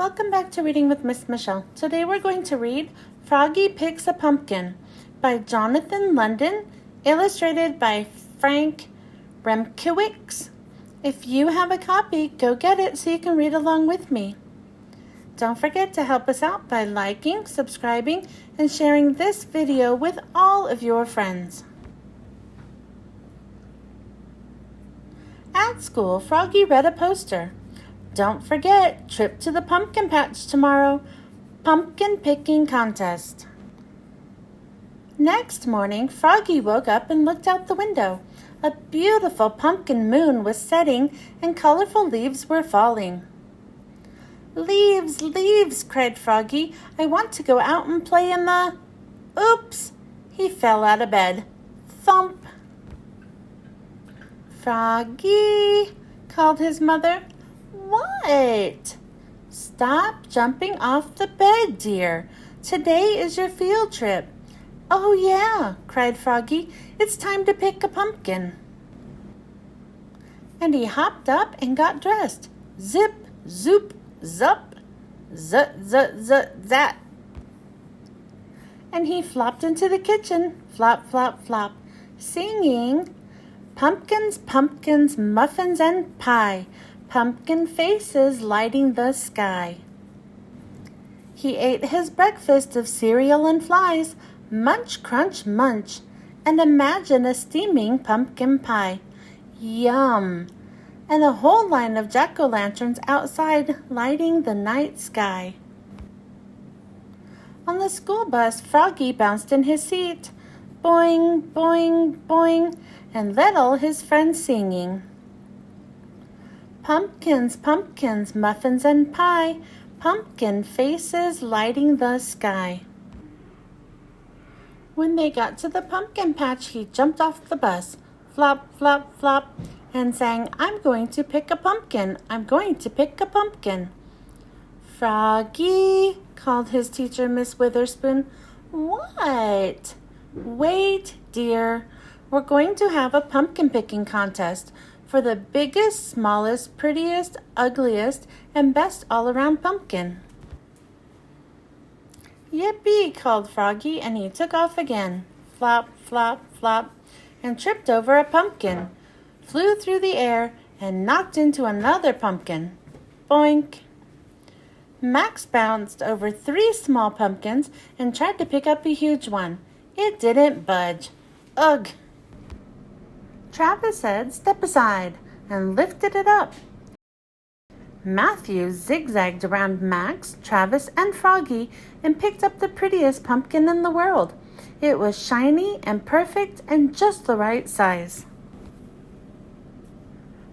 Welcome back to Reading with Miss Michelle. Today we're going to read Froggy Picks a Pumpkin by Jonathan London, illustrated by Frank Remkiewicz. If you have a copy, go get it so you can read along with me. Don't forget to help us out by liking, subscribing, and sharing this video with all of your friends. At school, Froggy read a poster. Don't forget, trip to the pumpkin patch tomorrow. Pumpkin picking contest. Next morning, Froggy woke up and looked out the window. A beautiful pumpkin moon was setting and colorful leaves were falling. Leaves, leaves, cried Froggy. I want to go out and play in the... Oops! He fell out of bed. Thump! Froggy, called his mother. What? Stop jumping off the bed, dear. Today is your field trip. Oh, yeah, cried Froggy. It's time to pick a pumpkin. And he hopped up and got dressed. Zip, zoop, zup, zut, zut, zut, zat. And he flopped into the kitchen, flop, flop, flop, singing, pumpkins, pumpkins, muffins and pie, pumpkin faces lighting the sky. He ate his breakfast of cereal and flies, munch, crunch, munch, and imagine a steaming pumpkin pie. Yum! And a whole line of jack-o'-lanterns outside lighting the night sky. On the school bus, Froggy bounced in his seat, boing, boing, boing, and led all his friends singing. Pumpkins, pumpkins, muffins and pie, pumpkin faces lighting the sky. When they got to the pumpkin patch, he jumped off the bus, flop, flop, flop, and sang, I'm going to pick a pumpkin, I'm going to pick a pumpkin. Froggy, called his teacher, Miss Witherspoon. What? Wait, dear, we're going to have a pumpkin picking contest for the biggest, smallest, prettiest, ugliest, and best all-around pumpkin. Yippee, called Froggy, and he took off again. Flop, flop, flop, and tripped over a pumpkin, flew through the air, and knocked into another pumpkin. Boink! Max bounced over 3 small pumpkins and tried to pick up a huge one. It didn't budge. Ugh! Travis said, step aside, and lifted it up. Matthew zigzagged around Max, Travis, and Froggy and picked up the prettiest pumpkin in the world. It was shiny and perfect and just the right size.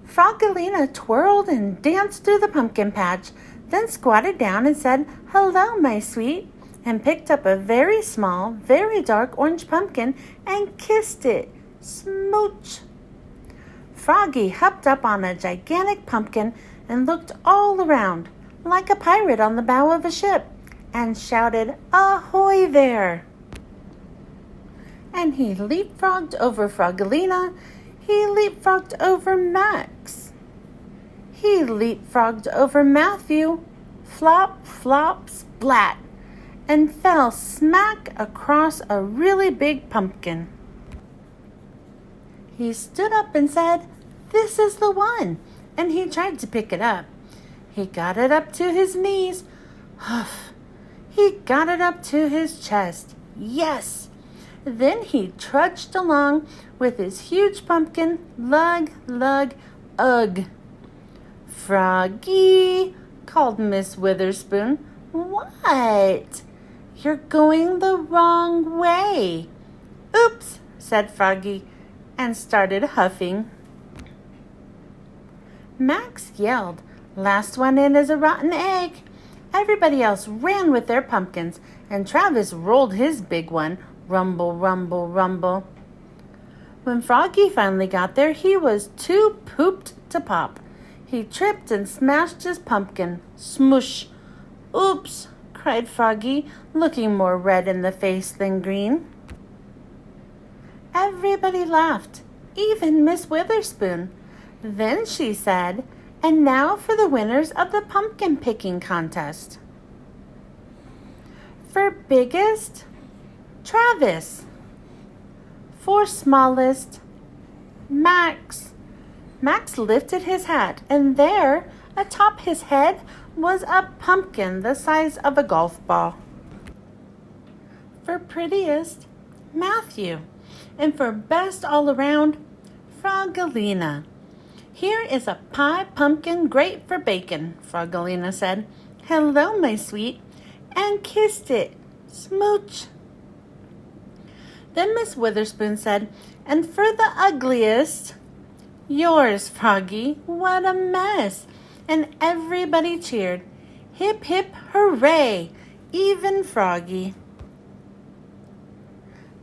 Froggelina twirled and danced through the pumpkin patch, then squatted down and said, hello, my sweet, and picked up a very small, very dark orange pumpkin and kissed it. Smooch! Froggy hopped up on a gigantic pumpkin and looked all around, like a pirate on the bow of a ship, and shouted, ahoy there! And he leapfrogged over Froggelina. He leapfrogged over Max. He leapfrogged over Matthew, flop, flop, splat, and fell smack across a really big pumpkin. He stood up and said, this is the one, and he tried to pick it up. He got it up to his knees. Huff! He got it up to his chest. Yes! Then he trudged along with his huge pumpkin, lug, lug, ugh. Froggy, called Miss Witherspoon. What? You're going the wrong way. Oops, said Froggy, and started huffing. Max yelled, last one in is a rotten egg. Everybody else ran with their pumpkins, and Travis rolled his big one, rumble, rumble, rumble. When Froggy finally got there, he was too pooped to pop. He tripped and smashed his pumpkin. Smoosh! Oops, cried Froggy, looking more red in the face than green. Everybody laughed, even Miss Witherspoon. Then she said, And now for the winners of the pumpkin picking contest. For biggest, Travis. For smallest, Max. Max lifted his hat, and there, atop his head, was a pumpkin the size of a golf ball. For prettiest, Matthew. And for best all around, Froggalina. Here is a pie pumpkin great for bacon, Froggalina said. Hello, my sweet, and kissed it. Smooch. Then Miss Witherspoon said, and for the ugliest, yours, Froggy, what a mess. And everybody cheered. Hip, hip, hooray, even Froggy.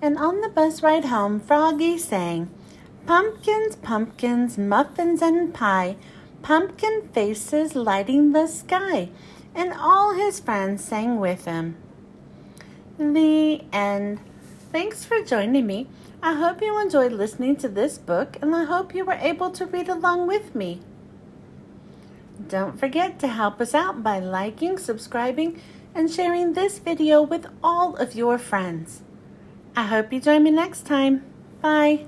And on the bus ride home, Froggy sang, pumpkins, pumpkins, muffins and pie, pumpkin faces lighting the sky. And all his friends sang with him. The end. Thanks for joining me. I hope you enjoyed listening to this book, and I hope you were able to read along with me. Don't forget to help us out by liking, subscribing, and sharing this video with all of your friends. I hope you join me next time. Bye.